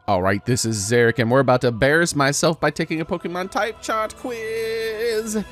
All right, this is Zarek, and we're about to embarrass myself by taking a Pokemon type chart quiz.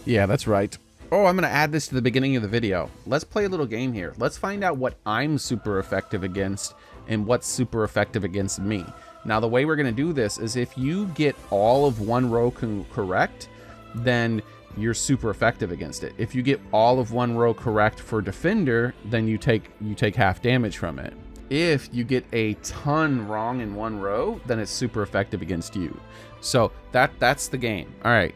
Yeah, that's right. Oh, I'm gonna add this to the beginning of the video. Let's play a little game here. Let's find out what I'm super effective against and what's super effective against me. Now, the way we're gonna do this is if you get all of one row correct, then you're super effective against it. If you get all of one row correct for Defender, then you take half damage from it. If you get a ton wrong in one row, then it's super effective against you. So that's the game. All right.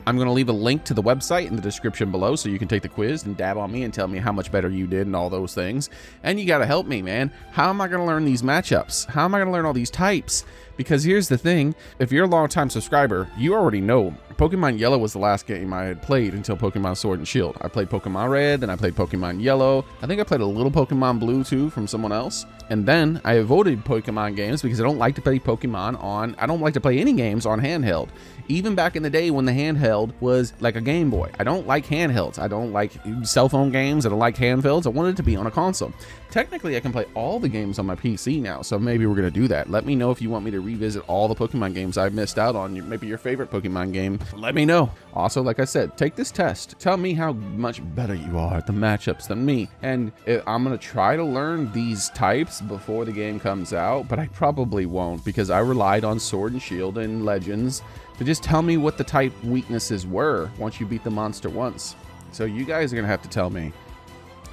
I'm going to leave a link to the website in the description below so you can take the quiz and dab on me and tell me how much better you did and all those things. And you got to help me, man. How am I going to learn these matchups? How am I going to learn all these types? Because here's the thing. If you're a long-time subscriber, you already know Pokemon Yellow was the last game I had played until Pokemon Sword and Shield. I played Pokemon Red, then I played Pokemon Yellow. I think I played a little Pokemon Blue too from someone else. And then I avoided Pokemon games because I don't like to play I don't like to play any games on handheld. Even back in the day when the handheld was like a Game Boy. I don't like handhelds. I don't like cell phone games. I don't like handhelds. I wanted it to be on a console. Technically, I can play all the games on my PC now, so maybe we're going to do that. Let me know if you want me to revisit all the Pokemon games I've missed out on. Maybe your favorite Pokemon game. Let me know. Also, like I said, take this test. Tell me how much better you are at the matchups than me. And I'm going to try to learn these types before the game comes out, but I probably won't because I relied on Sword and Shield and Legends to just tell me what the type weaknesses were once you beat the monster once. So you guys are going to have to tell me.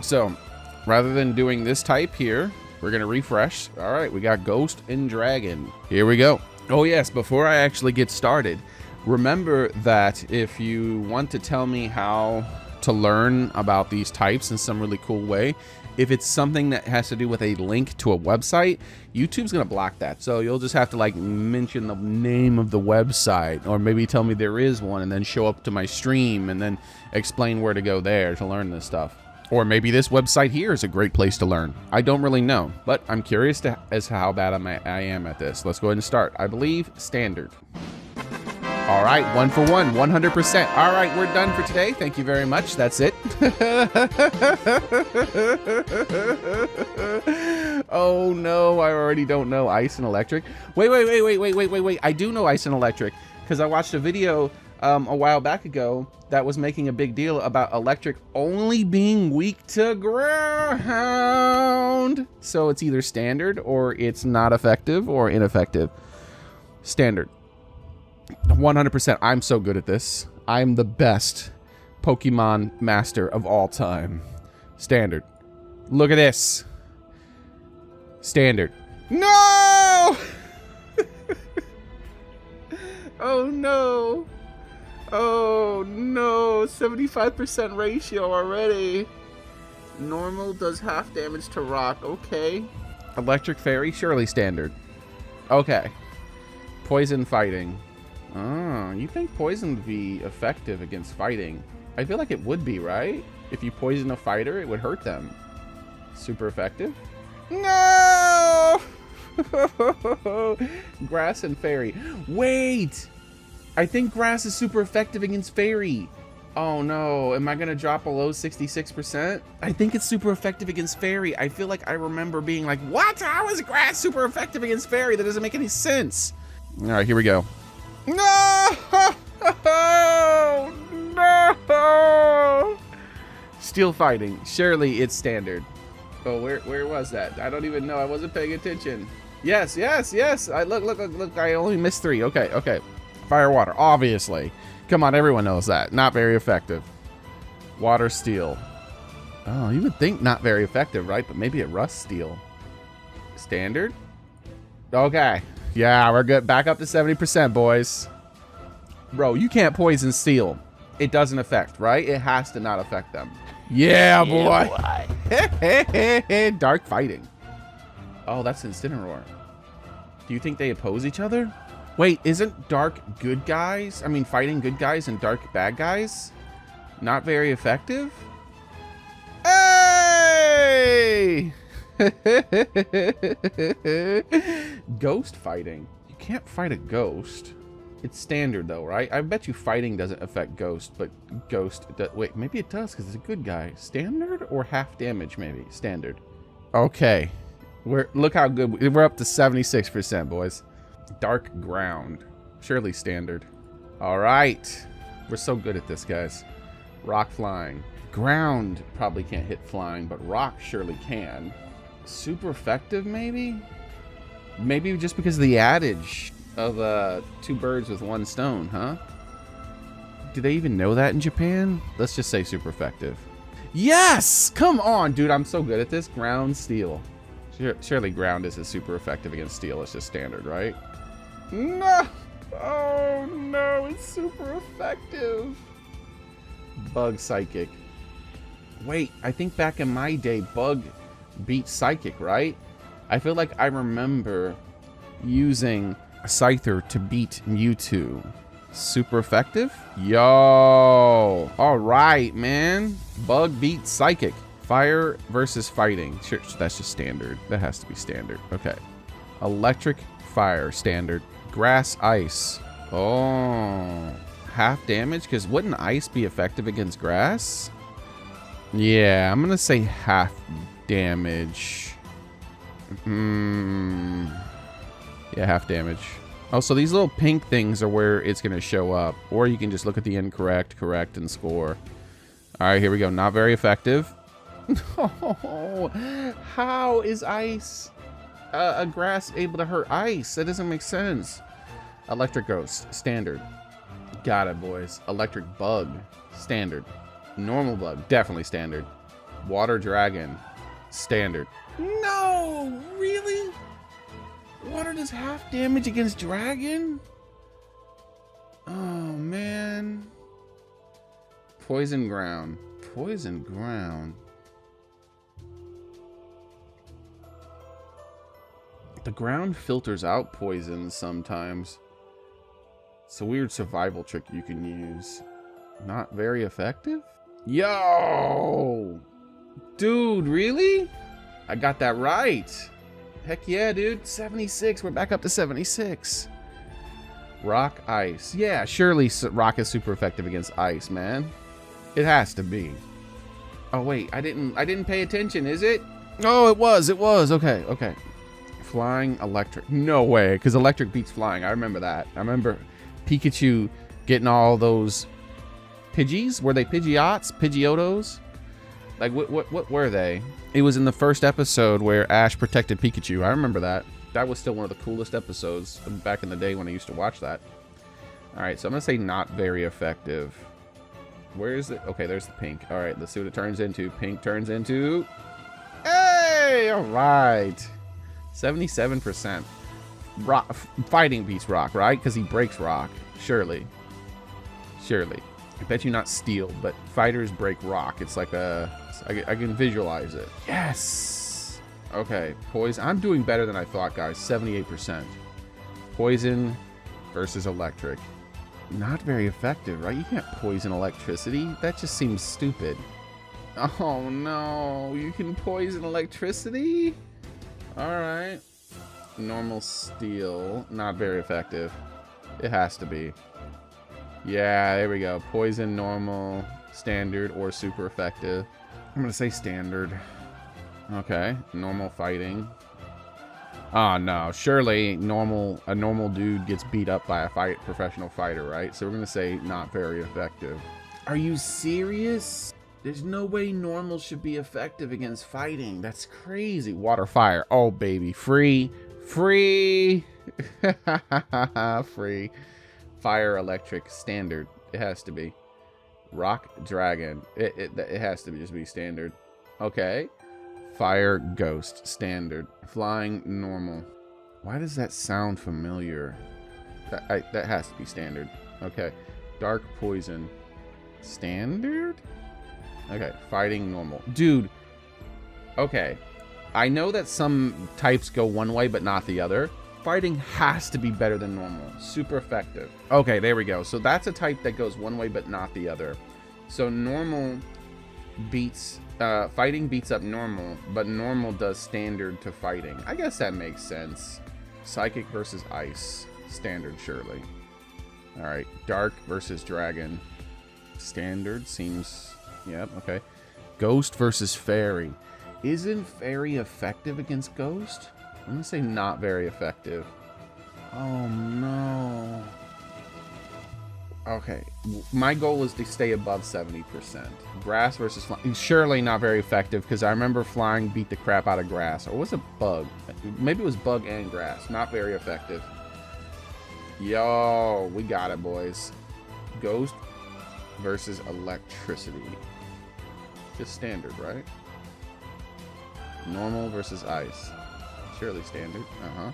So rather than doing this type here, we're going to refresh. All right, we got Ghost and Dragon. Here we go. Oh yes, before I actually get started, remember that if you want to tell me how to learn about these types in some really cool way, if it's something that has to do with a link to a website, YouTube's gonna block that. So you'll just have to like mention the name of the website, or maybe tell me there is one and then show up to my stream and then explain where to go there to learn this stuff. Or maybe this website here is a great place to learn. I don't really know, but I'm curious as to how bad I am at this. Let's go ahead and start. I believe standard. All right, 1 for 1, 100%. All right, we're done for today. Thank you very much. That's it. Oh no, I already don't know Ice and Electric. Wait. I do know Ice and Electric because I watched a video a while back ago that was making a big deal about Electric only being weak to ground. So it's either standard or it's not effective or ineffective. Standard. 100%. I'm so good at this. I'm the best Pokemon master of all time. Standard. Look at this. Standard. No! Oh no. Oh no. 75% ratio already. Normal does half damage to rock. Okay. Electric Fairy, surely standard. Okay. Poison fighting. Oh, you think poison would be effective against fighting? I feel like it would be, right? If you poison a fighter, it would hurt them. Super effective? No! Grass and Fairy. Wait! I think Grass is super effective against Fairy. Oh no, am I gonna drop below 66%? I think it's super effective against Fairy. I feel like I remember being like, what? How is Grass super effective against Fairy? That doesn't make any sense. All right, here we go. No! No! Steel fighting. Surely it's standard. Oh, where was that? I don't even know. I wasn't paying attention. Yes. I look. I only missed 3. Okay. Fire water, obviously. Come on, everyone knows that. Not very effective. Water steel. Oh, you would think not very effective, right? But maybe it rust steel. Standard? Okay. Yeah, we're good. Back up to 70%, boys. Bro, you can't poison steel. It doesn't affect, right? It has to not affect them. Yeah, boy. Dark fighting. Oh, that's Incineroar. Do you think they oppose each other? Wait, isn't dark good guys? I mean, fighting good guys and dark bad guys? Not very effective? Hey! Ghost fighting. You can't fight a ghost. It's standard though, right? I bet you fighting doesn't affect ghost, but ghost wait, maybe it does because it's a good guy. Standard or half damage? Maybe standard. Okay, look how good we're up to 76%, boys. Dark ground. Surely standard. All right. We're so good at this, guys. Rock flying. Ground probably can't hit flying, but rock surely can. Super effective, maybe? Maybe just because of the adage of 2 birds with 1 stone, huh? Do they even know that in Japan? Let's just say super effective. Yes! Come on, dude. I'm so good at this. Ground steel. Surely ground isn't super effective against steel. It's just standard, right? No! Oh, no. It's super effective. Bug psychic. Wait, I think back in my day, bug beat psychic, right? I feel like I remember using a Scyther to beat Mewtwo. Super effective? Yo! All right, man. Bug beats psychic. Fire versus fighting. Sure, that's just standard. That has to be standard. Okay. Electric, fire, standard. Grass, ice. Oh. Half damage? Because wouldn't ice be effective against grass? Yeah, I'm going to say half damage. Yeah, half damage. Oh, so these little pink things are where it's going to show up. Or you can just look at the incorrect, correct, and score. All right, here we go. Not very effective. No. How is ice, a grass able to hurt ice? That doesn't make sense. Electric ghost, standard. Got it, boys. Electric bug, standard. Normal bug, definitely standard. Water dragon, standard. No, really? Water does half damage against dragon? Oh, man. Poison ground. Poison ground. The ground filters out poisons sometimes. It's a weird survival trick you can use. Not very effective? Yo! Dude, really? I got that right. Heck yeah, dude. 76. We're back up to 76. Rock, ice. Yeah, surely rock is super effective against ice, man. It has to be. Oh, wait. I didn't pay attention, is it? Oh, it was. It was. Okay, okay. Flying, electric. No way, because electric beats flying. I remember that. I remember Pikachu getting all those Pidgeys. Were they Pidgeots? Pidgeotos? Like, what were they? It was in the first episode where Ash protected Pikachu. I remember that. That was still one of the coolest episodes back in the day when I used to watch that. All right, so I'm going to say not very effective. Where is it? Okay, there's the pink. All right, let's see what it turns into. Pink turns into... Hey! All right. 77%. Rock, fighting beats rock, right? Because he breaks rock. Surely. Surely. I bet you not steel, but fighters break rock. It's like a... I can visualize it. Yes! Okay, poison. I'm doing better than I thought, guys. 78%. Poison versus electric. Not very effective, right? You can't poison electricity. That just seems stupid. Oh, no. You can poison electricity? Alright. Normal steel. Not very effective. It has to be. Yeah, there we go. Poison, normal, standard, or super effective. I'm going to say standard. Okay. Normal fighting. Oh, no. Surely a normal dude gets beat up by a professional fighter, right? So we're going to say not very effective. Are you serious? There's no way normal should be effective against fighting. That's crazy. Water, fire. Oh, baby. Free. Free. Free. Fire, electric, standard. It has to be. Rock, dragon. It has to just be standard. Okay. Fire, ghost, standard. Flying, normal. Why does that sound familiar? That has to be standard. Okay. Dark, poison, standard? Okay. Fighting, normal. Dude. Okay. I know that some types go one way, but not the other. Fighting has to be better than normal. Super effective. Okay, there we go. So that's a type that goes one way, but not the other. So normal beats... fighting beats up normal, but normal does standard to fighting. I guess that makes sense. Psychic versus ice. Standard, surely. Alright. Dark versus dragon. Standard seems... Yep, okay. Ghost versus fairy. Isn't fairy effective against ghost? I'm going to say not very effective. Oh, no. Okay, my goal is to stay above 70%. Grass versus flying. Surely not very effective, because I remember flying beat the crap out of grass. Or was it bug? Maybe it was bug and grass. Not very effective. Yo, we got it, boys. Ghost versus electricity. Just standard, right? Normal versus ice. Surely standard. Uh-huh.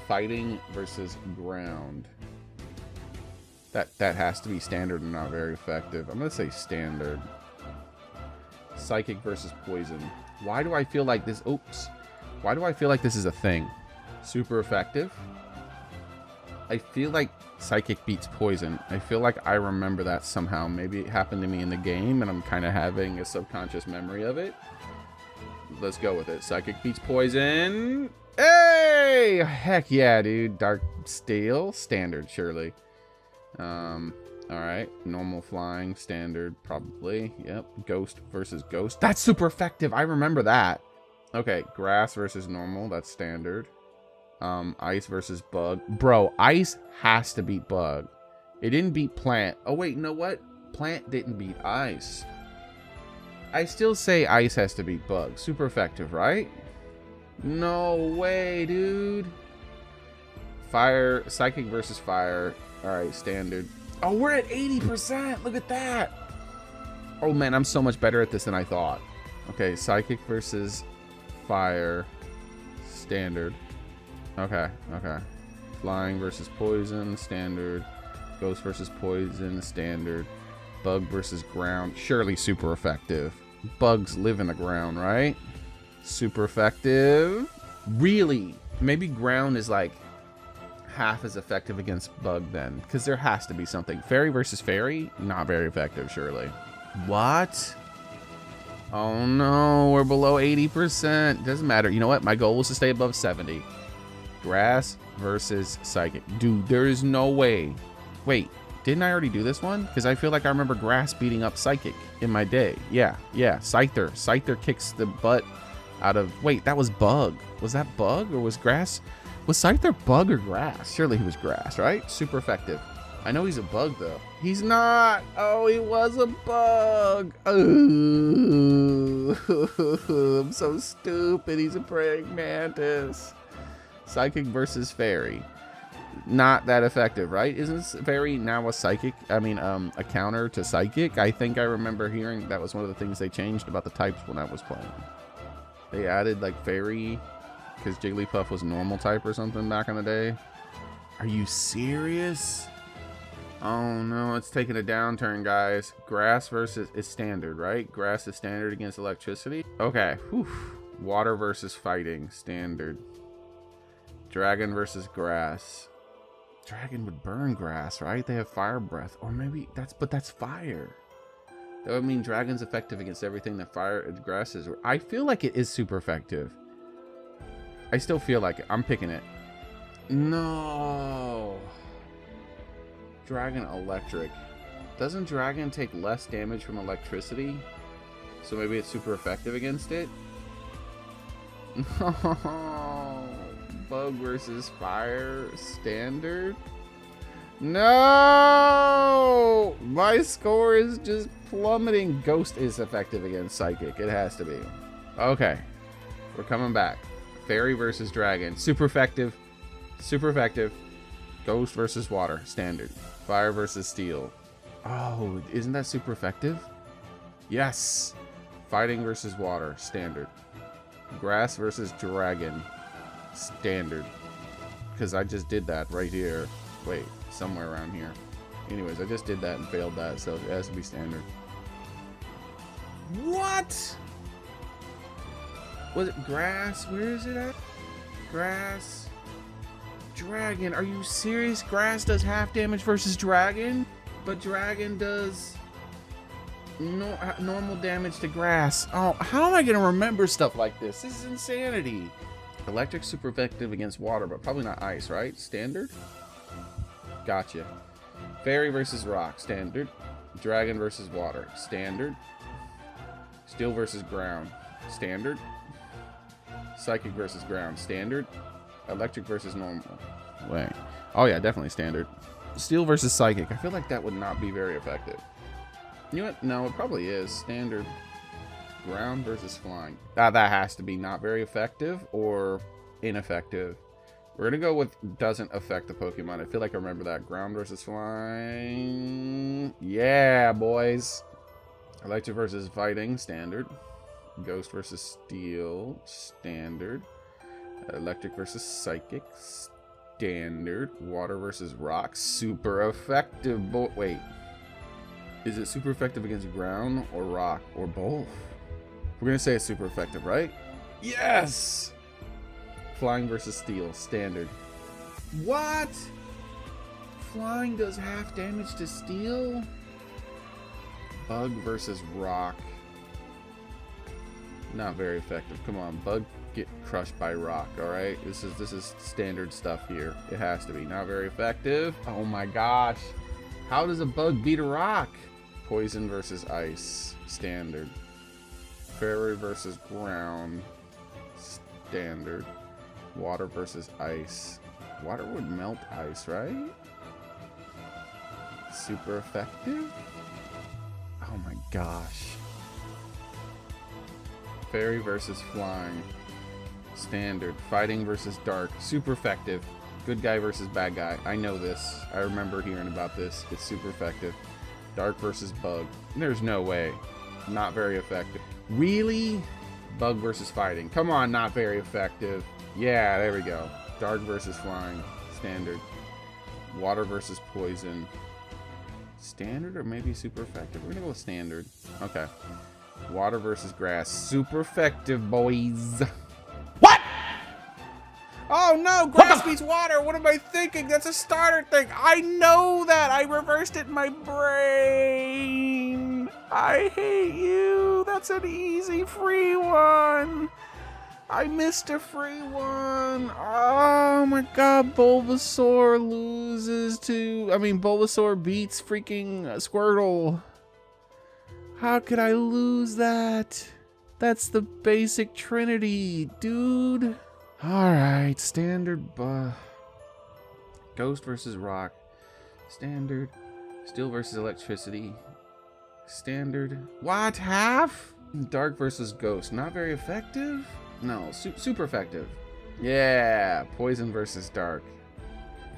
Fighting versus ground. That has to be standard and not very effective. I'm gonna say standard. Psychic versus poison. Why do I feel like this? Oops. Why do I feel like this is a thing? Super effective. I feel like psychic beats poison. I feel like I remember that somehow. Maybe it happened to me in the game and I'm kind of having a subconscious memory of it. Let's go with it. Psychic beats poison. Hey! Heck yeah, dude. Dark steel. Standard, surely. Alright. Normal flying. Standard, probably. Yep. Ghost versus ghost. That's super effective. I remember that. Okay. Grass versus normal. That's standard. Ice versus bug. Bro, ice has to beat bug. It didn't beat plant. Oh, wait. You know what? Plant didn't beat ice. I still say ice has to beat bug. Super effective, right? No way, dude. Fire. Psychic versus fire. Alright, standard. Oh, we're at 80%. Look at that. Oh, man, I'm so much better at this than I thought. Okay, psychic versus fire. Standard. Okay, okay. Flying versus poison. Standard. Ghost versus poison. Standard. Bug versus ground. Surely super effective. Bugs live in the ground, right? Super effective. Really? Maybe ground is like half as effective against bug then, because there has to be something. Fairy versus fairy, not very effective, surely. What? Oh no, we're below 80%. Doesn't matter. You know what? My goal was to stay above 70. Grass versus psychic. Dude, there is no way. Wait, didn't I already do this one? Because I feel like I remember grass beating up psychic in my day. Yeah, Scyther. Scyther kicks the butt out of... Wait, that was bug. Was that bug or was grass? Was Scyther bug or grass? Surely he was grass, right? Super effective. I know he's a bug, though. He's not. Oh, he was a bug. Ooh. I'm so stupid. He's a praying mantis. Psychic versus fairy. Not that effective, right? Isn't fairy now a psychic? I mean, a counter to psychic? I think I remember hearing that was one of the things they changed about the types when I was playing. They added, like, fairy... because Jigglypuff was normal type or something back in the day. Are you serious? Oh no, it's taking a downturn, guys. Grass versus is standard, right? Grass is standard against electricity. Okay. Whew. Water versus fighting, standard. Dragon versus grass. Dragon would burn grass, right? They have fire breath. Or maybe that's, but that's fire. That would mean dragon's effective against everything that fire and grass is. I feel like it is super effective. I still feel like it. I'm picking it. No. Dragon electric. Doesn't dragon take less damage from electricity? So maybe it's super effective against it? No. Bug versus fire. Standard? No. My score is just plummeting. Ghost is effective against psychic. It has to be. Okay. We're coming back. Fairy versus dragon. Super effective. Super effective. Ghost versus water. Standard. Fire versus steel. Oh, isn't that super effective? Yes. Fighting versus water. Standard. Grass versus dragon. Standard. Because I just did that right here. Wait, somewhere around here. Anyways, I just did that and failed that, so it has to be standard. What? Was it grass? Where is it at? Grass. Dragon. Are you serious? Grass does half damage versus dragon? But dragon does normal damage to grass. Oh, how am I going to remember stuff like this? This is insanity. Electric super effective against water, but probably not ice, right? Standard? Gotcha. Fairy versus rock. Standard. Dragon versus water. Standard. Steel versus ground. Standard. Psychic versus ground. Standard. Electric versus normal. Wait. Oh yeah, definitely standard. Steel versus psychic. I feel like that would not be very effective. You know what? No, it probably is. Standard. Ground versus flying. That has to be not very effective or ineffective. We're gonna go with doesn't affect the Pokemon. I feel like I remember that. Ground versus flying. Yeah, boys. Electric versus fighting. Standard. Ghost versus steel. Standard. Electric versus psychic. Standard. Water versus rock. Super effective. Wait. Is it super effective against ground or rock or both? We're going to say it's super effective, right? Yes! Flying versus steel. Standard. What? Flying does half damage to steel? Bug versus rock. Not very effective. Come on, bug get crushed by rock, alright? This is standard stuff here. It has to be. Not very effective. Oh my gosh. How does a bug beat a rock? Poison versus ice. Standard. Fairy versus ground. Standard. Water versus ice. Water would melt ice, right? Super effective? Oh my gosh. Fairy versus flying. Standard. Fighting versus dark. Super effective. Good guy versus bad guy. I know this. I remember hearing about this. It's super effective. Dark versus bug. There's no way. Not very effective. Really? Bug versus fighting. Come on, not very effective. Yeah, there we go. Dark versus flying. Standard. Water versus poison. Standard or maybe super effective? We're gonna go with standard. Okay. Water versus grass. Super effective, boys. What? Oh no, grass beats water. What am I thinking? That's a starter thing. I know that. I reversed it in my brain. I hate you. That's an easy free one. I missed a free one. Oh my god, Bulbasaur loses to... Bulbasaur beats freaking Squirtle. How could I lose that? That's the basic trinity, dude. Alright, standard Ghost versus rock. Standard. Steel versus electricity. Standard. What? Half? Dark versus ghost. Not very effective? No, super effective. Yeah. Poison versus dark.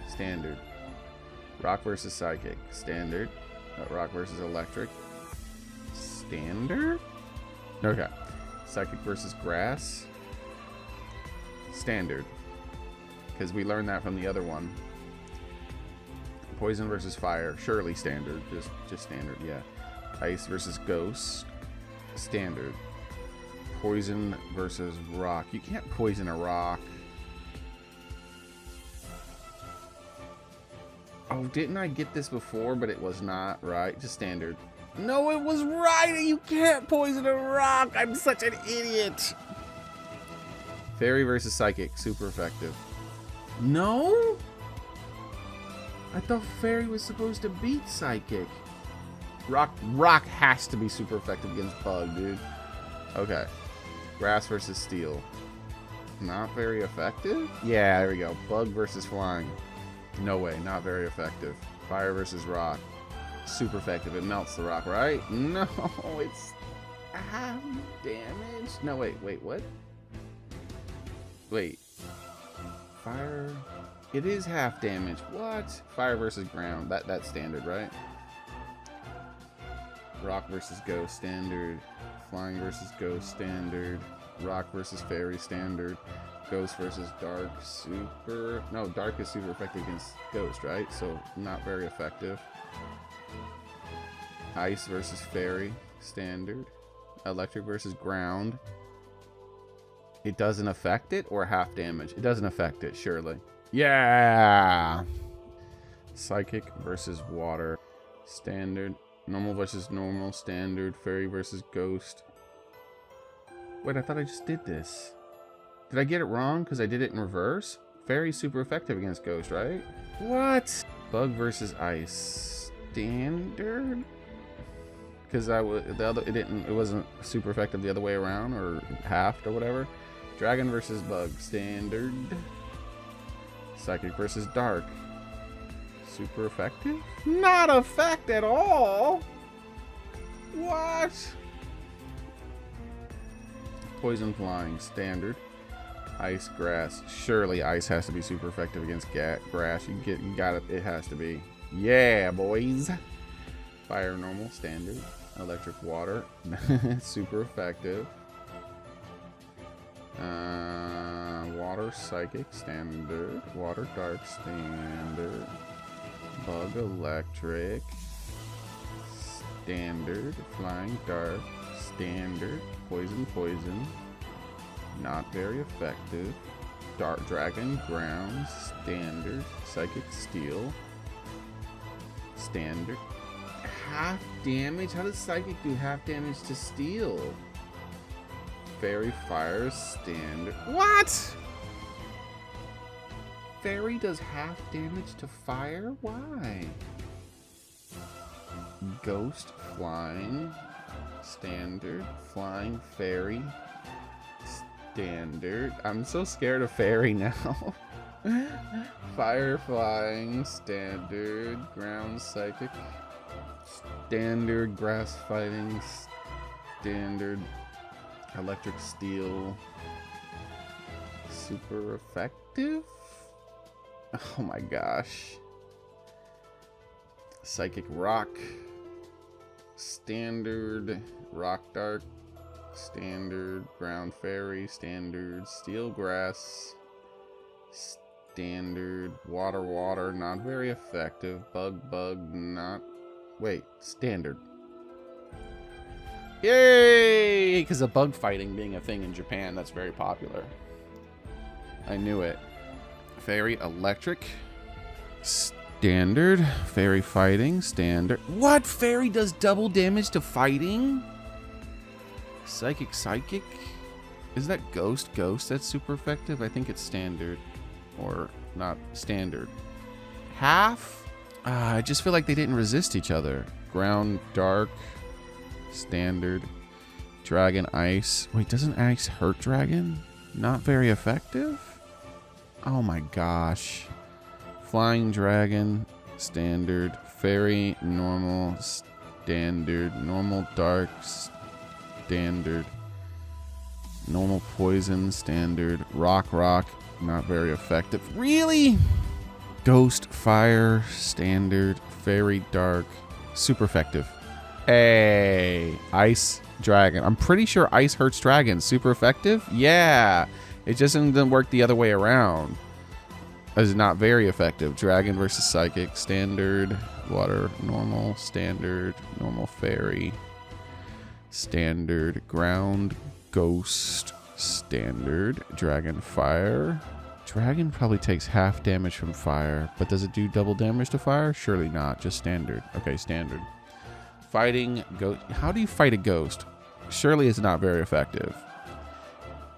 Standard. Rock versus psychic. Standard. Rock versus electric. Standard? Okay. Psychic versus grass. Standard. Because we learned that from the other one. Poison versus fire. Surely standard. Just standard, yeah. Ice versus ghost. Standard. Poison versus rock. You can't poison a rock. Oh, didn't I get this before, but it was not, right? Just standard. No, it was right! You can't poison a rock! I'm such an idiot! Fairy versus psychic. Super effective. No? I thought fairy was supposed to beat psychic. Rock has to be super effective against bug, dude. Okay. Grass versus steel. Not very effective? Yeah, there we go. Bug versus flying. No way, not very effective. Fire versus rock. Super effective. It melts the rock, right? No, it's half damage. No, wait, what? Wait. Fire. It is half damage. What? Fire versus ground. That's standard, right? Rock versus ghost, standard. Flying versus ghost, standard. Rock versus fairy, standard. Ghost versus dark, super... No, dark is super effective against ghost, right? So, not very effective. Ice versus fairy, standard. Electric versus ground. It doesn't affect it, or half damage? It doesn't affect it, surely. Yeah! Psychic versus water, standard. Normal versus normal, standard. Fairy versus ghost. Wait, I thought I just did this. Did I get it wrong because I did it in reverse? Fairy's super effective against ghost, right? What? Bug versus ice, standard. Because it wasn't super effective the other way around, or halved or whatever. Dragon versus bug, standard. Psychic versus dark. Super effective? Not effect at all. What? Poison flying, standard. Ice, grass. Surely ice has to be super effective against grass. You got it. It has to be. Yeah, boys. Fire, normal, standard. Electric, water. Super effective. Water, psychic, standard. Water, dark, standard. Bug, electric. Standard. Flying, dark. Standard. Poison, poison. Not very effective. Dark dragon, ground, standard. Psychic, steel. Standard. Half damage? How does psychic do half damage to steel? Fairy, fire, standard. What? Fairy does half damage to fire? Why? Ghost, flying, standard. Flying, fairy, standard. I'm so scared of fairy now. Fire, flying, standard. Ground, psychic, standard. Grass, fighting, standard. Electric, steel. Super effective? Oh my gosh. Psychic, rock, standard. Rock, dark, standard. Ground, fairy, standard. Steel, grass, standard. Water, water, not very effective. Bug, bug, not. Wait, standard. Yay! Because of bug fighting being a thing in Japan, that's very popular. I knew it. Fairy, electric, standard. Fairy, fighting, standard. What? Fairy does double damage to fighting? Psychic, psychic? Is that ghost? Ghost that's super effective? I think it's standard. Or not standard. Half? I just feel like they didn't resist each other. Ground, dark, standard. Dragon, ice. Wait, doesn't ice hurt dragon? Not very effective? Oh my gosh. Flying dragon, standard. Fairy, normal, standard. Normal, dark, standard. Normal, poison, standard. Rock, rock, not very effective. Really? Ghost, fire, standard. Fairy, dark, super effective. Hey, ice, dragon. I'm pretty sure ice hurts dragons. Super effective? Yeah. It just doesn't work the other way around. It's not very effective. Dragon versus psychic, standard. Water, normal, standard. Normal, fairy, standard. Ground, ghost, standard. Dragon, fire. Dragon probably takes half damage from fire, but does it do double damage to fire? Surely not, just standard. Okay, standard. Fighting ghost. How do you fight a ghost? Surely it's not very effective.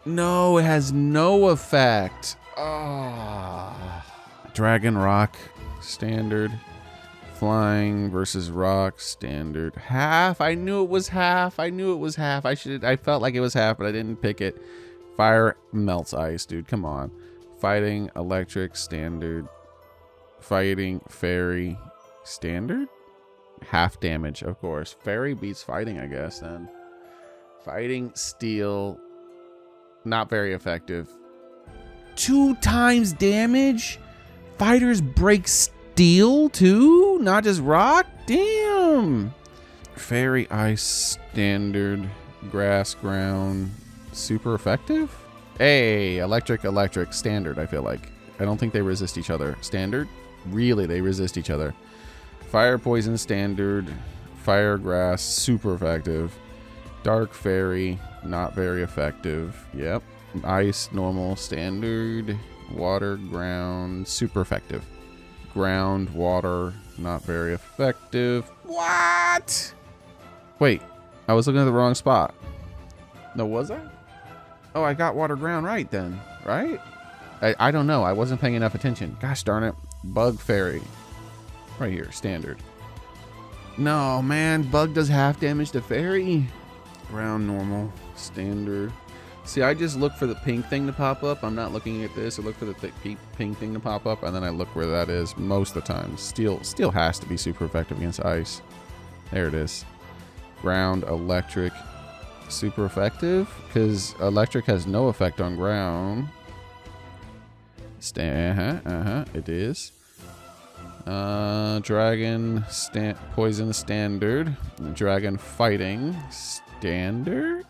No, it has no effect. Ah. Dragon, rock, standard. Flying versus rock, standard. Half. I knew it was half. I knew it was half. I felt like it was half, but I didn't pick it. Fire melts ice, dude. Come on. Fighting, electric, standard. Fighting, fairy, standard. Half damage, of course. Fairy beats fighting, I guess, then. Fighting, steel. Not very effective. 2 times damage? Fighters break steel, too? Not just rock? Damn! Fairy, ice, standard. Grass, ground. Super effective? Hey, electric, electric. Standard, I feel like. I don't think they resist each other. Standard? Really, they resist each other. Fire, poison, standard. Fire, grass, super effective. Dark, fairy, not very effective. Yep. Ice, normal, standard. Water, ground, super effective. Ground, water, not very effective. What? Wait, I was looking at the wrong spot. No, was I? Oh, I got water, ground right then, right? I don't know. I wasn't paying enough attention. Gosh darn it. Bug, fairy. Right here, standard. No, man. Bug does half damage to fairy. Ground, normal, standard. See, I just look for the pink thing to pop up. I'm not looking at this. I look for the pink thing to pop up, and then I look where that is most of the time. Steel has to be super effective against ice. There it is. Ground, electric, super effective, because electric has no effect on ground. It is. Dragon, poison standard. Dragon fighting standard.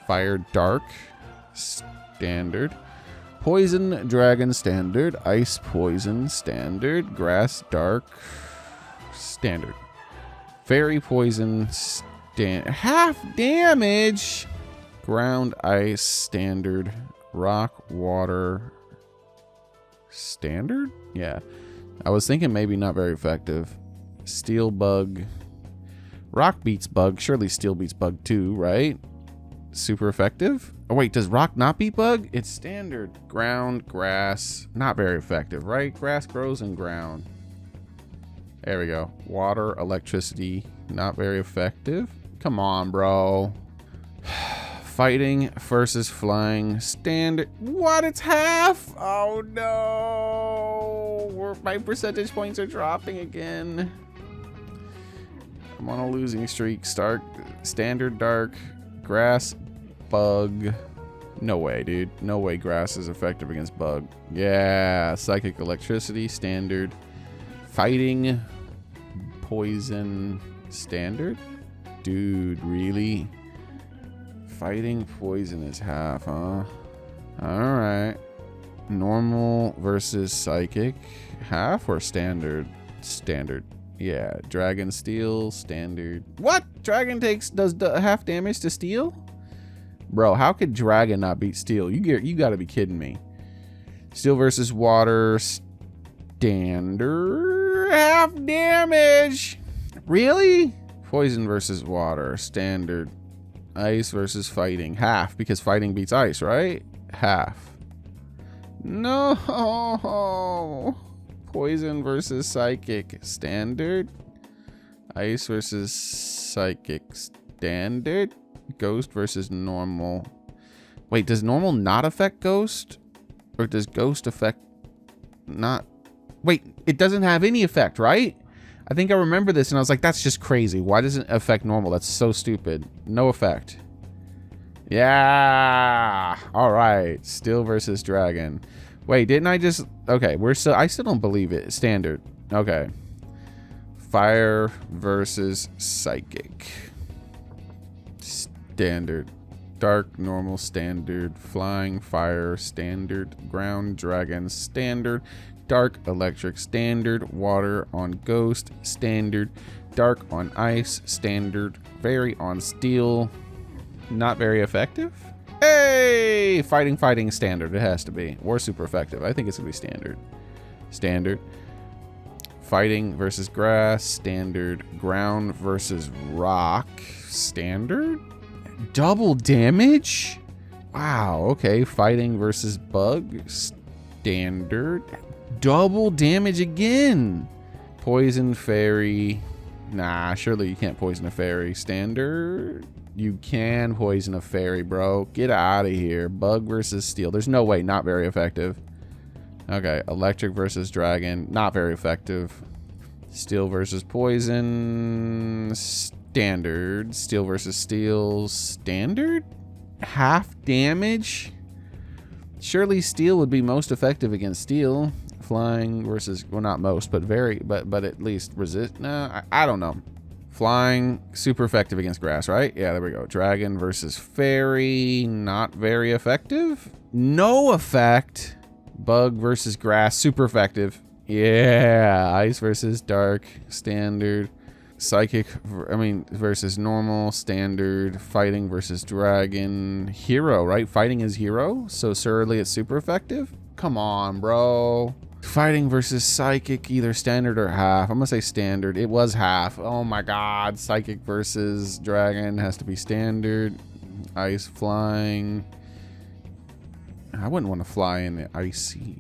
Fire dark standard. Poison dragon standard. Ice poison standard. Grass dark standard. Fairy poison half damage. Ground ice standard. Rock water standard? Yeah. I was thinking maybe not very effective. Steel bug. Rock beats bug. Surely steel beats bug too, right? Super effective. Oh wait, does rock not beat bug? It's standard. Ground, grass. Not very effective, right? Grass grows in ground. There we go. Water, electricity. Not very effective. Come on, bro. Fighting versus flying standard. What? It's half? Oh no. My percentage points are dropping again. I'm on a losing streak. Standard dark. Grass. Bug. No way, dude. No way grass is effective against bug. Yeah. Psychic electricity. Standard. Fighting. Poison. Standard. Dude, really? Fighting poison is half, huh? Alright. Normal versus psychic. Half or standard? Standard. Yeah. Dragon steel. Standard. What? Dragon does half damage to steel? Bro, how could dragon not beat steel? You gotta be kidding me. Steel versus water. Standard. Half damage. Really? Poison versus water. Standard. Ice versus fighting. Half, because fighting beats ice, right? Half. No. Poison versus psychic. Standard. Ice versus psychic. Standard. Ghost versus normal. Wait, does normal not affect ghost? Or does ghost affect not? Wait, it doesn't have any effect, right? I think I remember this and I was like, that's just crazy. Why doesn't it affect normal? That's so stupid. No effect. Yeah. All right. Steel versus dragon. Wait, didn't I just... Okay, I still don't believe it. Standard. Okay. Fire versus psychic. Standard. Dark, normal, standard. Flying, fire, standard. Ground, dragon, standard. Dark, electric, standard. Water on ghost, standard. Dark on ice, standard. Fairy on steel. Not very effective. Hey! Fighting, standard. It has to be. Or super effective. I think it's gonna be standard. Standard. Fighting versus grass, standard. Ground versus rock, standard. Double damage? Wow, okay. Fighting versus bug, standard. Double damage again. Poison fairy. Nah, surely you can't poison a fairy. Standard. You can poison a fairy, bro. Get out of here. Bug versus steel. There's no way. Not very effective. Okay. Electric versus dragon. Not very effective. Steel versus poison. Standard. Steel versus steel. Standard? Half damage? Surely steel would be most effective against steel. Flying versus, well, not most, but at least resist. No, I don't know. Flying, super effective against grass, right? Yeah, there we go. Dragon versus fairy, not very effective. No effect. Bug versus grass, super effective. Yeah, ice versus dark, standard. Psychic, versus normal, standard. Fighting versus dragon. Hero, right? Fighting is hero, so surely it's super effective. Come on, bro. Fighting versus psychic, either standard or half. I'm gonna say standard. It was half. Oh my god. Psychic versus dragon has to be standard. Ice flying. I wouldn't want to fly in the icy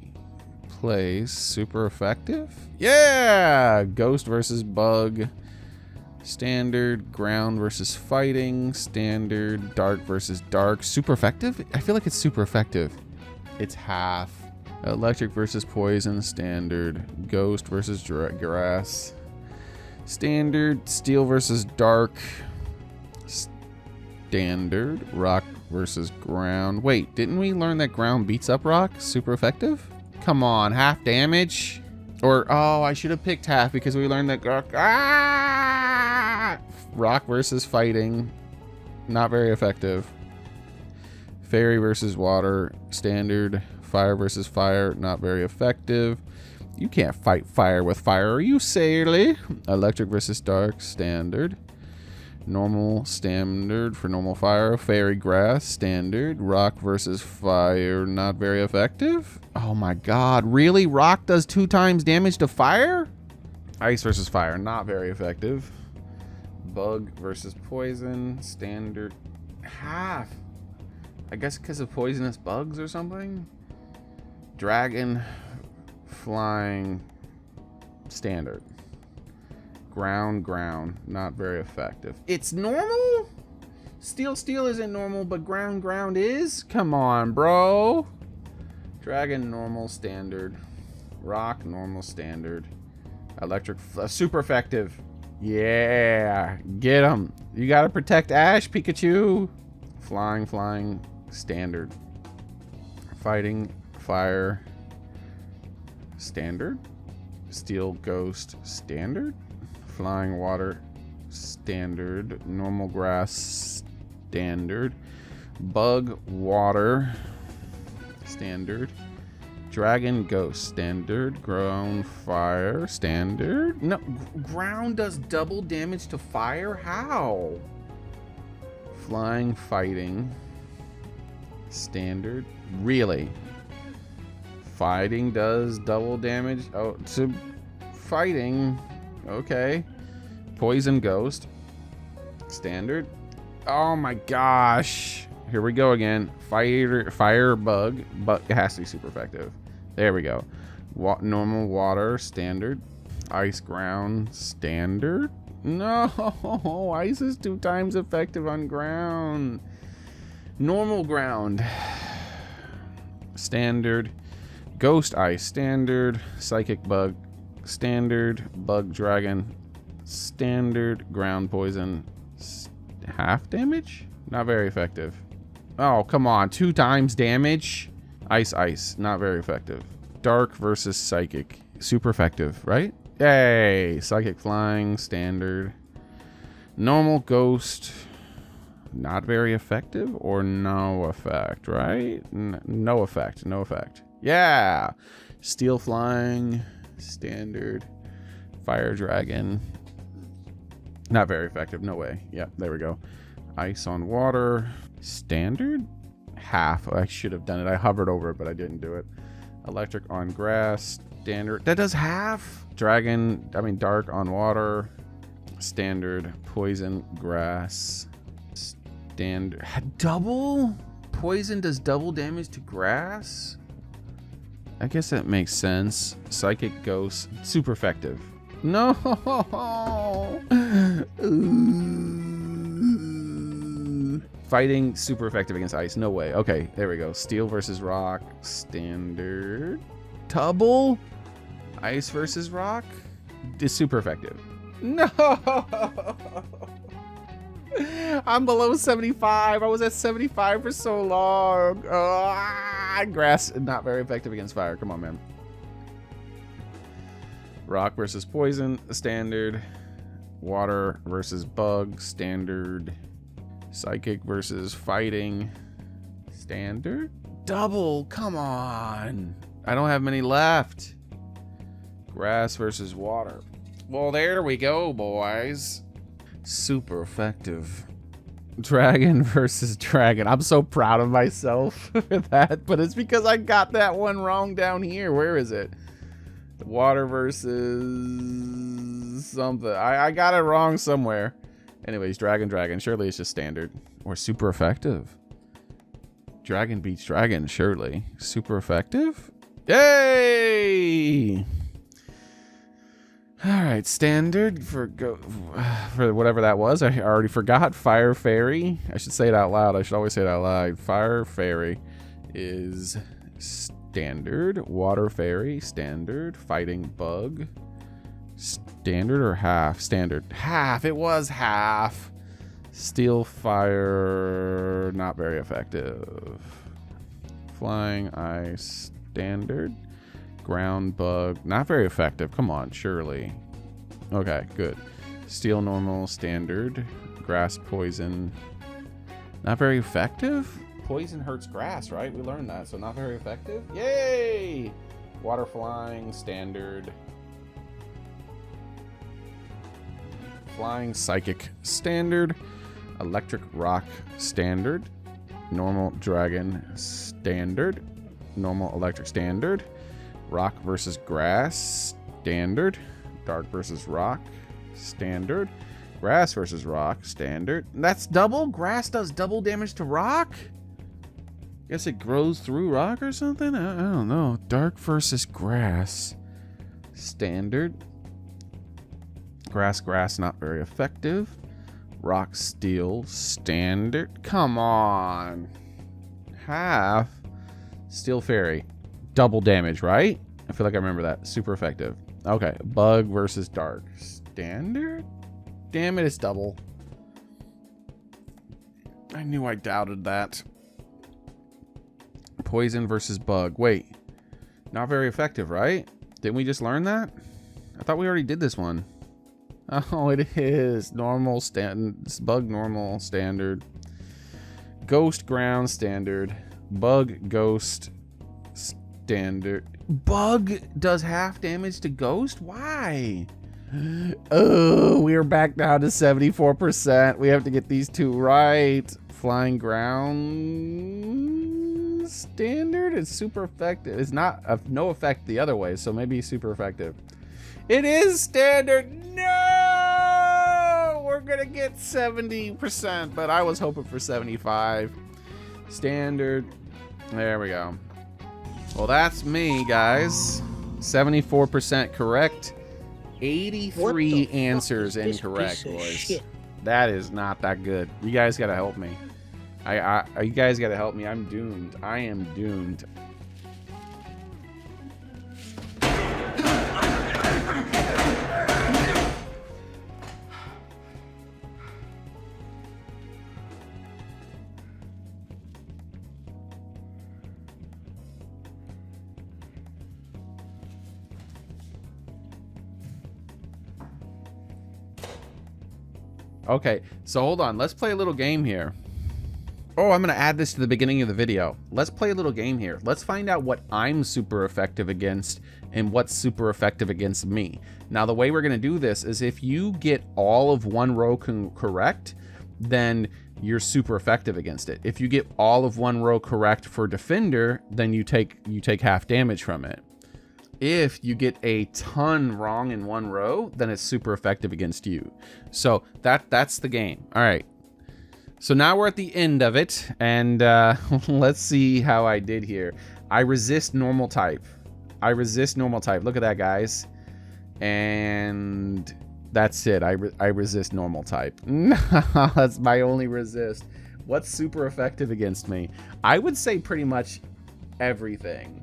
place. Super effective. Yeah. Ghost versus bug. Standard, ground versus fighting, standard, dark versus dark. Super effective? I feel like it's super effective. It's half. Electric versus poison, standard. Ghost versus grass. Standard, steel versus dark. Standard, rock versus ground. Wait, didn't we learn that ground beats up rock? Super effective? Come on, half damage? Or, oh, I should have picked half because we learned that rock versus fighting, not very effective. Fairy versus water, standard. Fire versus fire, not very effective. You can't fight fire with fire, are you silly? Electric versus dark, standard. Normal, standard for normal fire. Fairy grass, standard. Rock versus fire, not very effective. Oh my god, really? Rock does 2 times damage to fire? Ice versus fire, not very effective. Bug versus poison, standard. Half. I guess because of poisonous bugs or something? Dragon, flying, standard. Ground, not very effective. It's normal? Steel isn't normal, but ground is? Come on, bro. Dragon, normal, standard. Rock, normal, standard. Electric, super effective. Yeah, get him. You gotta protect Ash, Pikachu. Flying, standard. Fighting, fire, standard. Steel, ghost, standard. Flying water, standard. Normal grass, standard. Bug, water, standard. Dragon, ghost, standard. Ground, fire, standard. No, ground does double damage to fire? How? Flying, fighting, standard. Really? Fighting does double damage? Oh, to fighting. Okay. Poison, ghost, standard. Oh my gosh. Here we go again. Fire, bug, but it has to be super effective. There we go. Normal, water, standard. Ice, ground, standard. No, ice is 2 times effective on ground. Normal, ground, standard. Ghost, ice, standard. Psychic, bug, standard. Bug, dragon, standard. Ground, poison, half damage? Not very effective. Oh, come on. 2 times damage? Ice, not very effective. Dark versus psychic. Super effective, right? Yay! Psychic, flying, standard. Normal, ghost, not very effective or no effect, right? No effect. Yeah! Steel, flying, standard. Fire, dragon, not very effective. No way. Yep, there we go. Ice on water, standard. Half. I should have done it. I hovered over it, but I didn't do it. Electric on grass, standard. That does half. Dark on water, standard. Poison, grass, standard. Double? Poison does double damage to grass? I guess that makes sense. Psychic, ghost, super effective. No! Fighting, super effective against ice. No way. Okay, there we go. Steel versus rock, standard. Double? Ice versus rock? Is super effective. No! I'm below 75. I was at 75 for so long. Grass, not very effective against fire. Come on, man. Rock versus poison, standard. Water versus bug, standard. Psychic versus fighting, standard. Double, come on. I don't have many left. Grass versus water. Well, there we go, boys. Super effective. Dragon versus dragon. I'm so proud of myself for that, but it's because I got that one wrong down here. Where is it? Water versus something. I got it wrong somewhere. Anyways, dragon. Surely it's just standard. Or super effective. Dragon beats dragon, surely. Super effective? Yay! Alright. right, standard for whatever that was. I already forgot. Fire Fairy. I should say it out loud. I should always say it out loud. Fire Fairy is standard. Water Fairy, standard. Fighting Bug, standard or half? Standard. Half. It was half. Steel Fire, not very effective. Flying Ice, standard. Ground Bug, not very effective. Come on, surely. Okay, good. Steel normal, standard. Grass Poison, not very effective? Poison hurts grass, right? We learned that, so not very effective? Yay! Water Flying, standard. Flying Psychic, standard. Electric Rock, standard. Normal Dragon, standard. Normal Electric, standard. Rock versus Grass, standard. Dark versus Rock, standard. Grass versus Rock, standard. That's double? Grass does double damage to Rock? Guess it grows through Rock or something? I don't know. Dark versus Grass, standard. Grass, not very effective. Rock Steel, standard. Come on. Half. Steel Fairy, double damage, right? I feel like I remember that. Super effective. Okay, Bug versus Dark, standard. Damn it, it's double. I knew I doubted that. Poison versus Bug. Wait, not very effective, right? Didn't we just learn that? I thought we already did this one. Oh, it is normal, Bug normal, standard. Ghost Ground, standard. Bug Ghost, standard. Bug does half damage to Ghost? Why? Oh, we are back down to 74%. We have to get these two right. Flying Ground, standard. It's super effective. It's not no effect the other way, so maybe super effective. It is standard. No, we're gonna get 70%, but I was hoping for 75. Standard. There we go. Well, that's me, guys. 74% correct. 83 answers incorrect, boys. That is not that good. You guys gotta help me. You guys gotta help me. I'm doomed. I am doomed. Okay, so hold on. Let's play a little game here. Oh, I'm going to add this to the beginning of the video. Let's play a little game here. Let's find out what I'm super effective against and what's super effective against me. Now, the way we're going to do this is if you get all of one row correct, then you're super effective against it. If you get all of one row correct for Defender, then you take half damage from it. If you get a ton wrong in one row, then it's super effective against you. So that's the game. All right. So now we're at the end of it, and let's see how I did here. I resist normal type. I resist normal type. Look at that, guys. And that's it. I resist normal type. That's my only resist. What's super effective against me? I would say pretty much everything.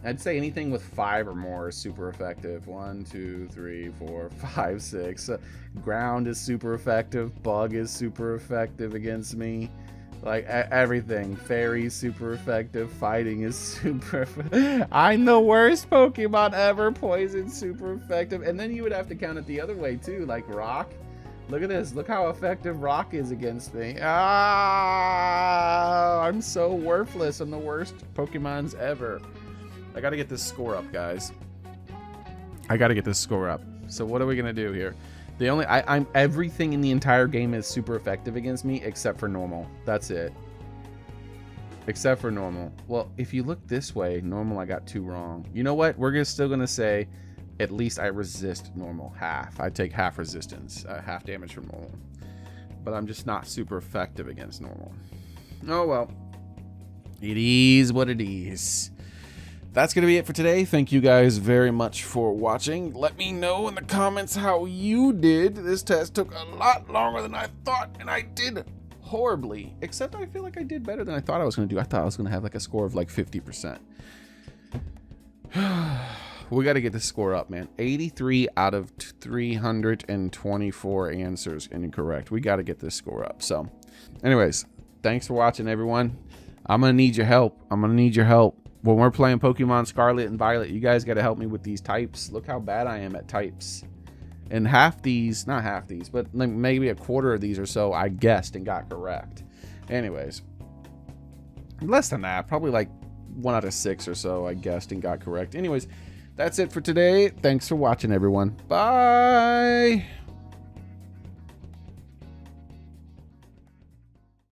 I'd say anything with 5 or more is super effective. 1, 2, 3, 4, 5, 6. Ground is super effective. Bug is super effective against me. Like everything. Fairy super effective. Fighting is super effective. I'm the worst Pokemon ever. Poison super effective. And then you would have to count it the other way too. Like Rock. Look at this. Look how effective Rock is against me. Ah, I'm so worthless. I'm the worst Pokemons ever. I gotta get this score up, guys. I gotta get this score up. So what are we gonna do here? I'm everything in the entire game is super effective against me except for normal. That's it. Except for normal. Well, if you look this way, normal I got 2 wrong. You know what? We're still gonna say at least I resist normal half. I take half resistance, half damage from normal. But I'm just not super effective against normal. Oh well. It is what it is. that's going to be it for today. Thank you guys very much for watching. Let me know in the comments how you did. This test took a lot longer than I thought, and I did horribly. Except I feel like I did better than I thought I was going to do. I thought I was going to have like a score of like 50%. We got to get this score up, man. 83 out of 324 answers incorrect. We got to get this score up. So, anyways, thanks for watching, everyone. I'm going to need your help. I'm going to need your help. When we're playing Pokemon Scarlet and Violet, you guys got to help me with these types. Look how bad I am at types. And half these, not half these, but like maybe a quarter of these or so, I guessed and got correct. Anyways, less than that. Probably like 1 out of 6 or so, I guessed and got correct. Anyways, that's it for today. Thanks for watching, everyone. Bye.